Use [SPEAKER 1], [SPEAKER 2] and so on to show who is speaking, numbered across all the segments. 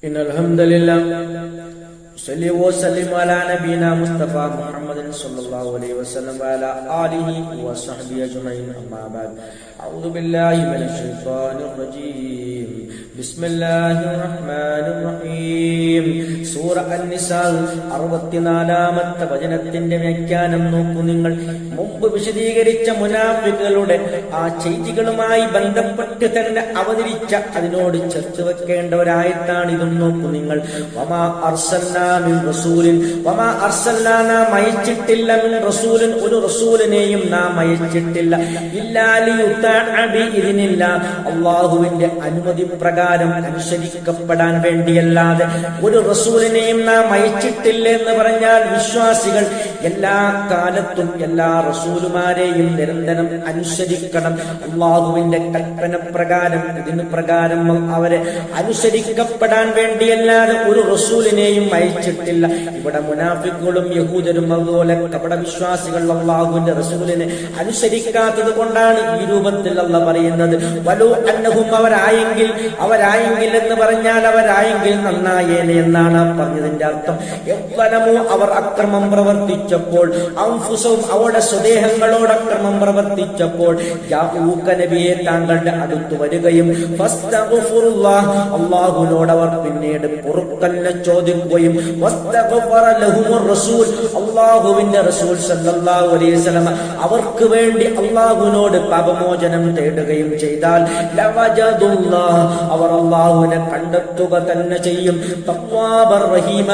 [SPEAKER 1] إن الحمد لله صلى وسلم على نبينا مصطفى محمد صلى الله عليه وسلم وعلى آله وصحبه أجمعين أما بعد أعوذ بالله من الشيطان الرجيم بسم الله الرحمن الرحيم സൂറ അൻ-നിസാ 64-ാമത്തെ വചനത്തിന്റെ വ്യാഖ്യാനം നോക്കൂ നിങ്ങൾ. മുമ്പ് വിശദീകരിച്ച മുനാഫിക്കുകളുടെ ആ ചെയ്തികളുമായി ബന്ധപ്പെട്ട് തന്നെ അവതരിച്ച അതിനോട് ചേർത്ത് വെക്കേണ്ട ഒരായത്താണ് ഇതും നോക്കൂ നിങ്ങൾ. വമാ അർസൽനാ മിൻ റസൂലിൻ വമാ അർസൽനാ നാം അയച്ചിട്ടില്ല മിൻ റസൂലിൻ ഒരു റസൂലിനെയും നാം അയച്ചിട്ടില്ല ഇല്ലാ ലിയുതഅ ബിഇذനില്ല അല്ലാഹുവിന്റെ അനുമതി പ്രകാരം അനുസരിക്കപ്പെടാൻ വേണ്ടിയല്ലാതെ ഒരു റസൂലിനെയും നാം അയച്ചിട്ടില്ല എന്ന് പറഞ്ഞാൽ വിശ്വാസികൾ എല്ലാ കാലത്തും എല്ലാ റസൂലുമാരെയും നിരന്തരം അനുസരിക്കണം. അല്ലാഹുവിന്റെ കൽപ്പന പ്രകാരം ഇതിന് പ്രകാരം അവരെ അനുസരിക്കപ്പെടാൻ വേണ്ടിയല്ലാതെ ഒരു റസൂലിനെയും അയച്ചിട്ടില്ല. ഇവിടെ മുനാഫിക്കുകളും യഹൂദരും അതുപോലെ കപട വിശ്വാസികൾ അല്ലാഹുവിന്റെ റസൂലിനെ അനുസരിക്കാത്തത് കൊണ്ടാണ് ഈ രൂപത്തിൽ അല്ലാഹ് പറയുന്നത്. വലു അന്നഹും അവരായെങ്കിൽ എന്ന് പറഞ്ഞാൽ അവരായെങ്കിൽ നന്നായേനെ എന്നാണ് പറഞ്ഞതിന്റെ അർത്ഥം. അവർ അക്രമം പ്രവർത്തിച്ചപ്പോൾ അൻഫുസഹും അവരുടെ സ്വദേഹങ്ങളോട് അക്രമം പ്രവർത്തിച്ചപ്പോൾ നബിയെ താങ്കളുടെ അടുത്ത് വരികയും ഫസ്തഗ്ഫിറുല്ലാഹ് അല്ലാഹുവിനോട് അവർ പിന്നീട് പൊറുക്കലിനെ ചോദിക്കുകയും വസ്തഗ്ഫറ ലഹുമുർ റസൂൽ അല്ലാഹുവിന്റെ റസൂൽ സല്ലല്ലാഹു അലൈഹി വസല്ലം അവർക്ക് വേണ്ടി അല്ലാഹുവിനോട് പാപമോചനം തേടുകയും ചെയ്താൽ ലവജദുല്ലാഹ് അവർ അല്ലാഹുവിനെ കണ്ടെത്തുക തന്നെ ചെയ്യും. തഖ്വാബർ റഹീമ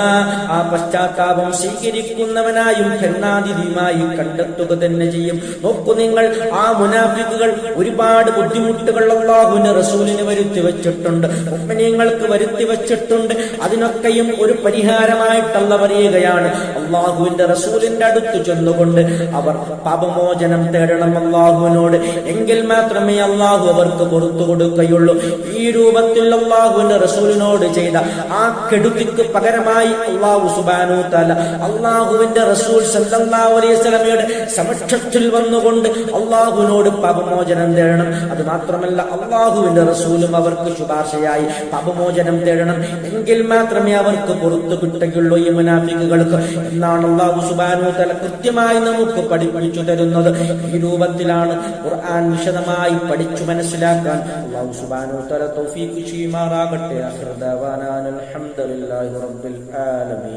[SPEAKER 1] ആ പശ്ചാത്താപം സ്വീകരിക്കുന്നവനായും ഖന്നാദിയുമായി കണ്ടെത്തുക തന്നെ ചെയ്യും. നോക്കൂ നിങ്ങൾ, ആ മുനാഫിക്കുകൾ ഒരുപാട് ബുദ്ധിമുട്ടുകൾ അല്ലാഹുവിന്റെ റസൂലിന് വരുത്തി വെച്ചിട്ടുണ്ട്, മുഅ്മിനീങ്ങൾക്ക് വരുത്തി വെച്ചിട്ടുണ്ട്. അതിനൊക്കെയും ഒരു പരിഹാരമായിട്ടല്ല പറയുകയാണ്. അല്ലാഹുവിന്റെ റസൂലിന്റെ അടുത്ത് ചെന്നുകൊണ്ട് അവർ പാപമോചനം തേടണം അല്ലാഹുവിനോട്. എങ്കിൽ മാത്രമേ അല്ലാഹു അവർക്ക് പുറത്തു കൊടുക്കുകയുള്ളൂ. ഈ രൂപത്തിൽ അല്ലാഹുവിന്റെ റസൂലിനോട് ചെയ്ത ആ കെടുതിക്ക് പകരമായി അല്ലാഹു സുബ്ഹാനഹു തആല അല്ലാഹുവിന്റെ റസൂൽ സല്ലല്ലാഹു അലൈഹി വസല്ലമയുടെ സമക്ഷത്തിൽ വന്നുകൊണ്ട് അല്ലാഹുവിനോട് പാപമോചനം തേടണം. അത് മാത്രമല്ല അല്ലാഹുവിന്റെ റസൂലും അവർക്ക് ശുപാർശയായി പാപമോചനം തേടണം. എങ്കിൽ മാത്രമേ അവർക്ക് പുറത്തു കിട്ടുകയുള്ളൂ ഈ മുനാഫിക്കുകൾക്ക് എന്നാണ് അല്ലാഹു സുബ്ഹാനഹു തആല കൃത്യമായി നമുക്ക് പഠിപ്പിച്ചു തരുന്നത്. ഈ രൂപത്തിലാണ് ഖുർആൻ വിശദമായി പഠിച്ചു മനസ്സിലാക്കാൻ അല്ലാഹു സുബ്ഹാനഹു തആല തൗഫീഖ് ചെയ്യുമാറാകട്ടെ. ആഖിറു ദഅവാനാ അൽഹംദുലില്ലാഹി റബ്ബിൽ ആലമീൻ.